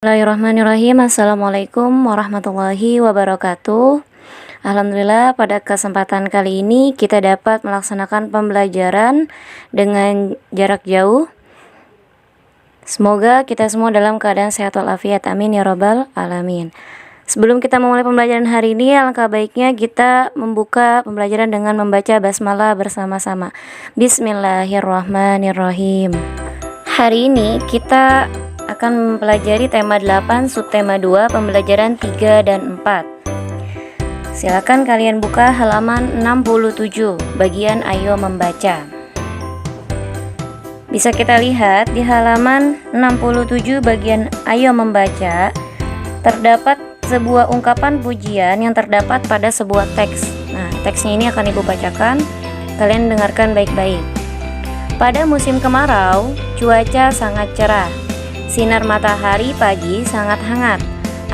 Bismillahirrahmanirrahim. Assalamualaikum warahmatullahi wabarakatuh. Alhamdulillah, pada kesempatan kali ini kita dapat melaksanakan pembelajaran dengan jarak jauh. Semoga kita semua dalam keadaan sehat walafiat, amin ya rabbal alamin. Sebelum kita memulai pembelajaran hari ini, alangkah baiknya kita membuka pembelajaran dengan membaca basmalah bersama-sama. Bismillahirrahmanirrahim. Hari ini kita akan mempelajari tema 8, subtema 2, pembelajaran 3 dan 4. Silakan kalian buka halaman 67, bagian ayo membaca. Bisa kita lihat di halaman 67 bagian ayo membaca, terdapat sebuah ungkapan pujian yang terdapat pada sebuah teks. Nah, teksnya ini akan Ibu bacakan, kalian dengarkan baik-baik. Pada musim kemarau, cuaca sangat cerah. Sinar matahari pagi sangat hangat.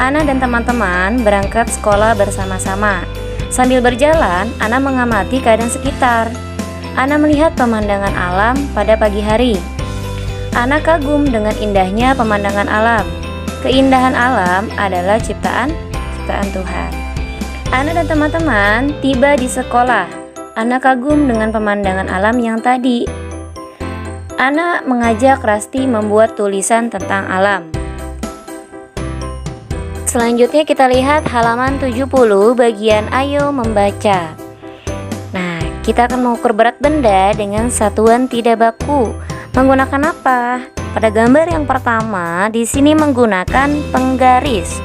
Ana dan teman-teman berangkat sekolah bersama-sama. Sambil berjalan, Ana mengamati keadaan sekitar. Ana melihat pemandangan alam pada pagi hari. Ana kagum dengan indahnya pemandangan alam. Keindahan alam adalah ciptaan Tuhan. Ana dan teman-teman tiba di sekolah. Ana kagum dengan pemandangan alam yang tadi. Ana mengajak Rasti membuat tulisan tentang alam. Selanjutnya kita lihat halaman 70 bagian ayo membaca. Nah, kita akan mengukur berat benda dengan satuan tidak baku. Menggunakan apa? Pada gambar yang pertama di sini menggunakan penggaris.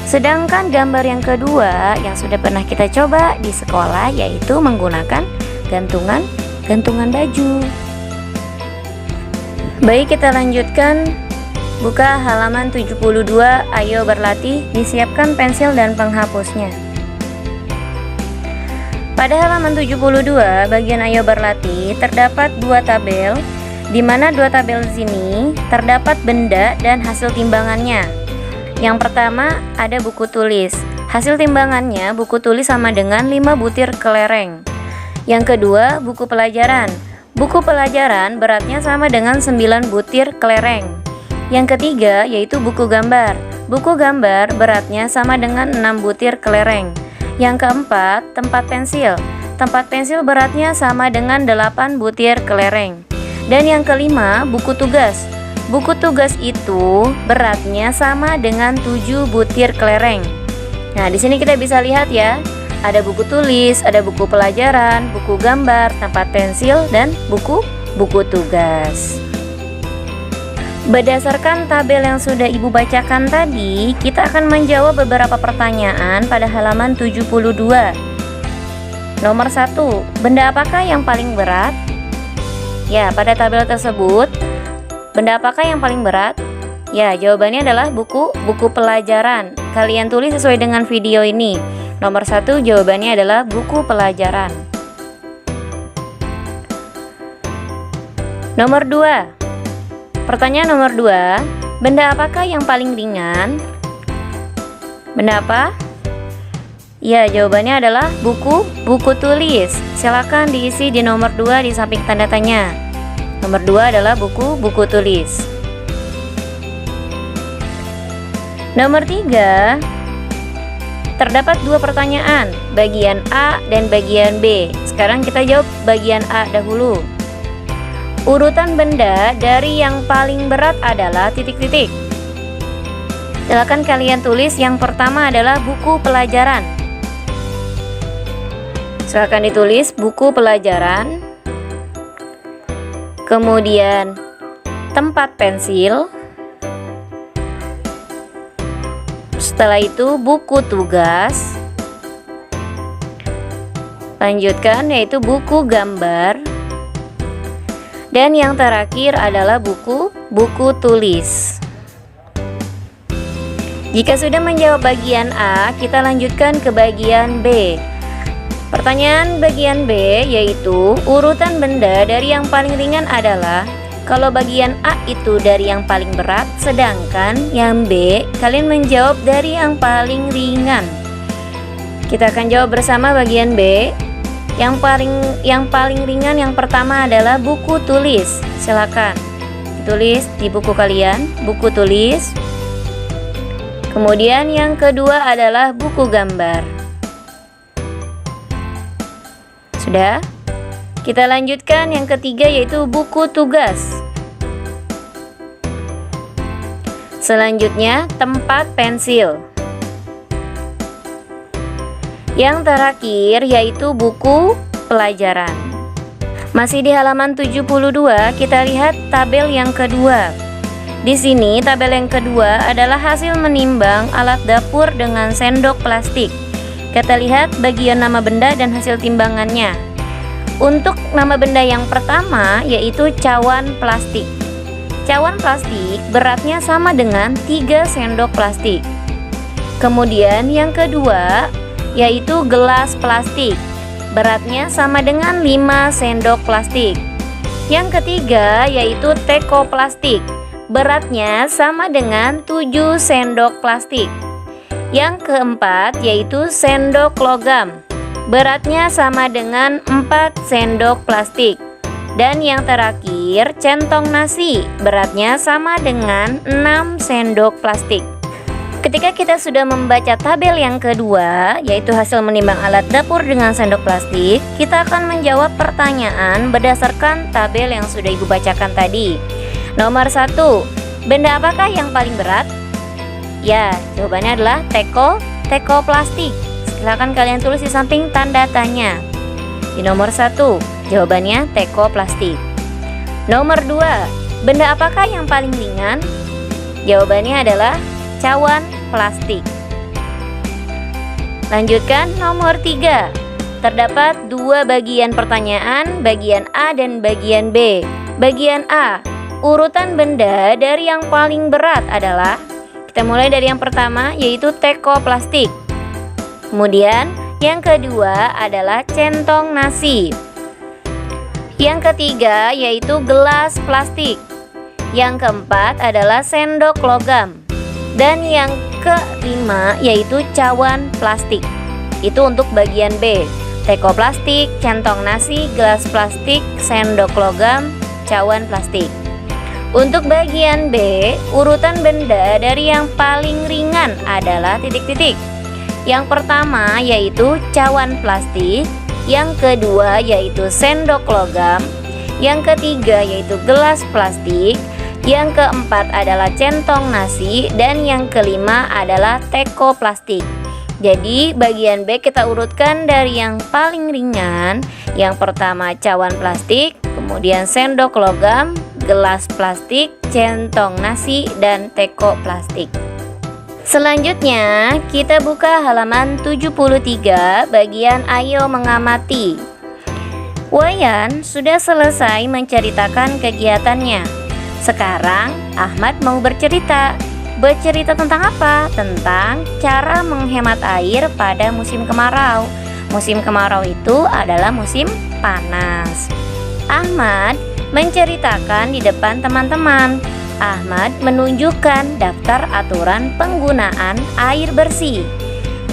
Sedangkan gambar yang kedua yang sudah pernah kita coba di sekolah yaitu menggunakan gantungan baju. Baik, kita lanjutkan. Buka halaman 72, ayo berlatih, disiapkan pensil dan penghapusnya. Pada halaman 72, bagian ayo berlatih, terdapat dua tabel, di mana dua tabel sini terdapat benda dan hasil timbangannya. Yang pertama ada buku tulis. Hasil timbangannya buku tulis sama dengan 5 butir kelereng. Yang kedua buku pelajaran. Buku pelajaran beratnya sama dengan 9 butir kelereng. Yang ketiga yaitu buku gambar. Buku gambar beratnya sama dengan 6 butir kelereng. Yang keempat tempat pensil. Tempat pensil beratnya sama dengan 8 butir kelereng. Dan yang kelima buku tugas. Buku tugas itu beratnya sama dengan 7 butir kelereng. Nah, di sini kita bisa lihat ya. Ada buku tulis, ada buku pelajaran, buku gambar, tempat pensil, dan buku tugas. Berdasarkan tabel yang sudah Ibu bacakan tadi, kita akan menjawab beberapa pertanyaan pada halaman 72. Nomor 1, benda apakah yang paling berat? Ya, pada tabel tersebut, benda apakah yang paling berat? Ya, jawabannya adalah buku pelajaran. Kalian tulis sesuai dengan video ini. Nomor 1 jawabannya adalah buku pelajaran. Nomor 2. Pertanyaan nomor 2, benda apakah yang paling ringan? Benda apa? Ya, jawabannya adalah buku tulis. Silakan diisi di nomor 2 di samping tanda tanya. Nomor 2 adalah buku tulis. Nomor 3, terdapat dua pertanyaan, bagian A dan bagian B. Sekarang kita jawab bagian A dahulu. Urutan benda dari yang paling berat adalah titik-titik. Silakan kalian tulis. Yang pertama adalah buku pelajaran. Silakan ditulis buku pelajaran. Kemudian tempat pensil. Setelah itu buku tugas. Lanjutkan yaitu buku gambar. Dan yang terakhir adalah buku tulis. Jika sudah menjawab bagian A, kita lanjutkan ke bagian B. Pertanyaan bagian B yaitu urutan benda dari yang paling ringan adalah. Kalau bagian A itu dari yang paling berat, sedangkan yang B kalian menjawab dari yang paling ringan. Kita akan jawab bersama bagian B. Yang paling ringan yang pertama adalah buku tulis. Silakan tulis di buku kalian, buku tulis. Kemudian yang kedua adalah buku gambar. Sudah? Kita lanjutkan yang ketiga, yaitu buku tugas. Selanjutnya, tempat pensil. Yang terakhir yaitu buku pelajaran. Masih di halaman 72, kita lihat tabel yang kedua. Di sini tabel yang kedua adalah hasil menimbang alat dapur dengan sendok plastik. Kita lihat bagian nama benda dan hasil timbangannya. Untuk nama benda yang pertama yaitu cawan plastik. Cawan plastik beratnya sama dengan 3 sendok plastik. Kemudian yang kedua yaitu gelas plastik. Beratnya sama dengan 5 sendok plastik. Yang ketiga yaitu teko plastik. Beratnya sama dengan 7 sendok plastik. Yang keempat yaitu sendok logam. Beratnya sama dengan 4 sendok plastik. Dan yang terakhir centong nasi. Beratnya sama dengan 6 sendok plastik. Ketika kita sudah membaca tabel yang kedua, yaitu hasil menimbang alat dapur dengan sendok plastik, kita akan menjawab pertanyaan berdasarkan tabel yang sudah Ibu bacakan tadi. Nomor 1, benda apakah yang paling berat? Ya, jawabannya adalah teko plastik. Silakan kalian tulis di samping tanda tanya. Di nomor 1, jawabannya teko plastik. Nomor 2, benda apakah yang paling ringan? Jawabannya adalah cawan plastik. Lanjutkan nomor 3. Terdapat 2 bagian pertanyaan, bagian A dan bagian B. Bagian A, urutan benda dari yang paling berat adalah, kita mulai dari yang pertama yaitu teko plastik. Kemudian yang kedua adalah centong nasi. Yang ketiga yaitu gelas plastik. Yang keempat adalah sendok logam. Dan yang kelima yaitu cawan plastik. Itu untuk bagian B. Teko plastik, centong nasi, gelas plastik, sendok logam, cawan plastik. Untuk bagian B, urutan benda dari yang paling ringan adalah titik-titik. Yang pertama yaitu cawan plastik, yang kedua yaitu sendok logam, yang ketiga yaitu gelas plastik, yang keempat adalah centong nasi, dan yang kelima adalah teko plastik. Jadi bagian B kita urutkan dari yang paling ringan. Yang pertama cawan plastik, kemudian sendok logam, gelas plastik, centong nasi, dan teko plastik. Selanjutnya kita buka halaman 73 bagian ayo mengamati. Wayan sudah selesai menceritakan kegiatannya. Sekarang Ahmad mau bercerita. Bercerita tentang apa? Tentang cara menghemat air pada musim kemarau. Musim kemarau itu adalah musim panas. Ahmad menceritakan di depan teman-teman. Ahmad menunjukkan daftar aturan penggunaan air bersih.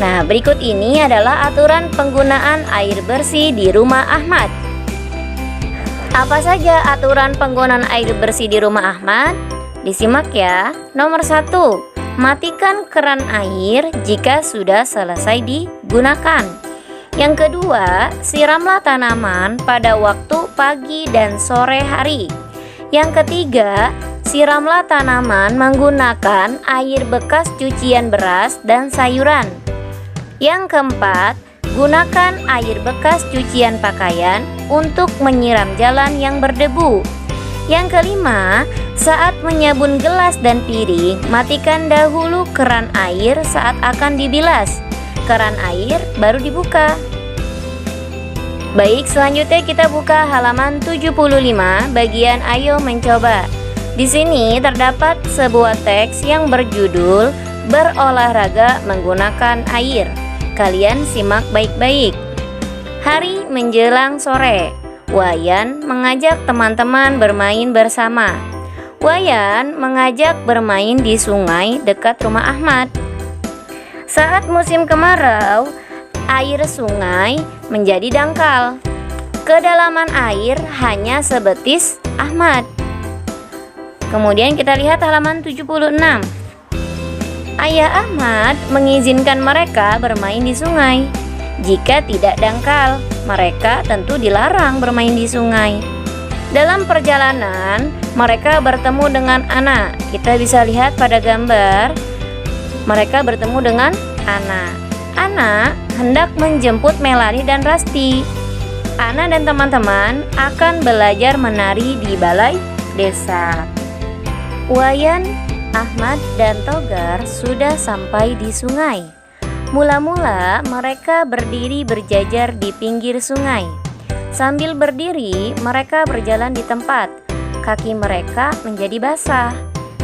Nah, berikut ini adalah aturan penggunaan air bersih di rumah Ahmad. Apa saja aturan penggunaan air bersih di rumah Ahmad? Disimak ya. Nomor 1, matikan keran air jika sudah selesai digunakan. Yang kedua, siramlah tanaman pada waktu pagi dan sore hari. Yang ketiga, siramlah tanaman menggunakan air bekas cucian beras dan sayuran. Yang keempat, gunakan air bekas cucian pakaian untuk menyiram jalan yang berdebu. Yang kelima, saat menyabun gelas dan piring, matikan dahulu keran air saat akan dibilas. Keran air baru dibuka. Baik, selanjutnya kita buka halaman 75 bagian ayo mencoba. Di sini terdapat sebuah teks yang berjudul berolahraga menggunakan air. Kalian simak baik-baik. Hari menjelang sore, Wayan mengajak teman-teman bermain bersama. Wayan mengajak bermain di sungai dekat rumah Ahmad. Saat musim kemarau, air sungai menjadi dangkal. Kedalaman air hanya sebetis Ahmad. Kemudian kita lihat halaman 76. Ayah Ahmad mengizinkan mereka bermain di sungai. Jika tidak dangkal, mereka tentu dilarang bermain di sungai. Dalam perjalanan, mereka bertemu dengan Ana. Kita bisa lihat pada gambar, mereka bertemu dengan Ana. Ana hendak menjemput Melani dan Rasti. Ana dan teman-teman akan belajar menari di balai desa. Wayan, Ahmad, dan Togar sudah sampai di sungai. Mula-mula mereka berdiri berjajar di pinggir sungai. Sambil berdiri, mereka berjalan di tempat. Kaki mereka menjadi basah.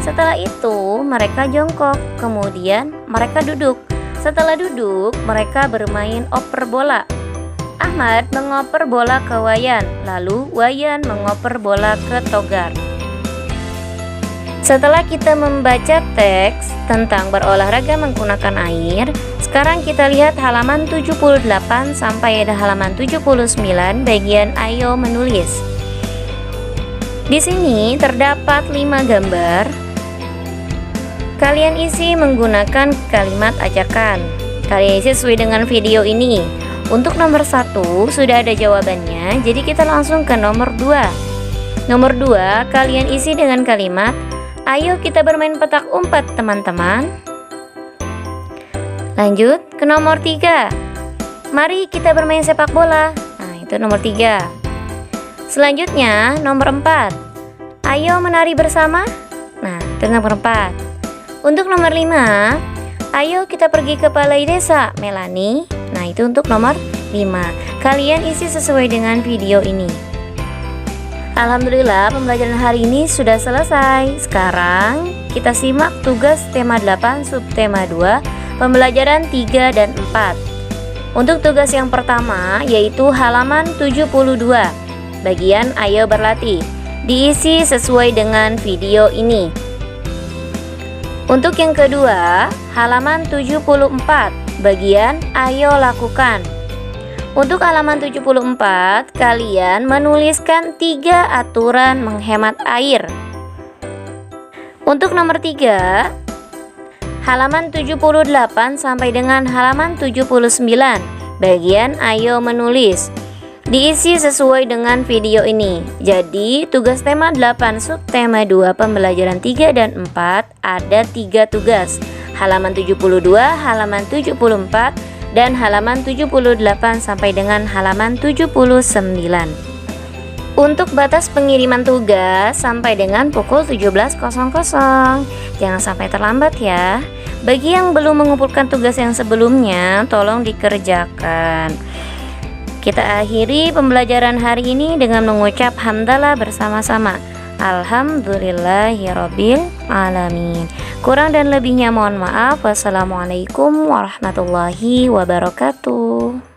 Setelah itu, mereka jongkok. Kemudian, mereka duduk. Setelah duduk, mereka bermain oper bola. Ahmad mengoper bola ke Wayan, lalu Wayan mengoper bola ke Togar. Setelah kita membaca teks tentang berolahraga menggunakan air, sekarang kita lihat halaman 78 sampai ada halaman 79 bagian ayo menulis. Di sini terdapat 5 gambar. Kalian isi menggunakan kalimat ajakan. Kalian isi sesuai dengan video ini. Untuk nomor 1 sudah ada jawabannya, jadi kita langsung ke nomor 2. Nomor 2 kalian isi dengan kalimat ayo kita bermain petak umpet teman-teman. Lanjut ke nomor 3. Mari kita bermain sepak bola. Nah, itu nomor 3. Selanjutnya nomor 4. Ayo menari bersama. Nah, itu nomor 4. Untuk nomor 5. Ayo kita pergi ke balai desa, Melani. Nah, itu untuk nomor 5. Kalian isi sesuai dengan video ini. Alhamdulillah pembelajaran hari ini sudah selesai. Sekarang kita simak tugas tema 8 subtema 2 pembelajaran 3 dan 4. Untuk tugas yang pertama yaitu halaman 72 bagian ayo berlatih. Diisi sesuai dengan video ini. Untuk yang kedua halaman 74 bagian ayo lakukan. Untuk halaman 74, kalian menuliskan 3 aturan menghemat air. Untuk nomor 3, halaman 78 sampai dengan halaman 79, bagian ayo menulis. Diisi sesuai dengan video ini. Jadi, tugas tema 8 subtema 2 pembelajaran 3 dan 4 ada 3 tugas. Halaman 72, halaman 74, dan halaman 78 sampai dengan halaman 79. Untuk batas pengiriman tugas sampai dengan pukul 17.00. Jangan sampai terlambat ya. Bagi yang belum mengumpulkan tugas yang sebelumnya, tolong dikerjakan. Kita akhiri pembelajaran hari ini dengan mengucap hamdalah bersama-sama. Alhamdulillahirabbil alamin. Kurang dan lebihnya mohon maaf. Wassalamualaikum warahmatullahi wabarakatuh.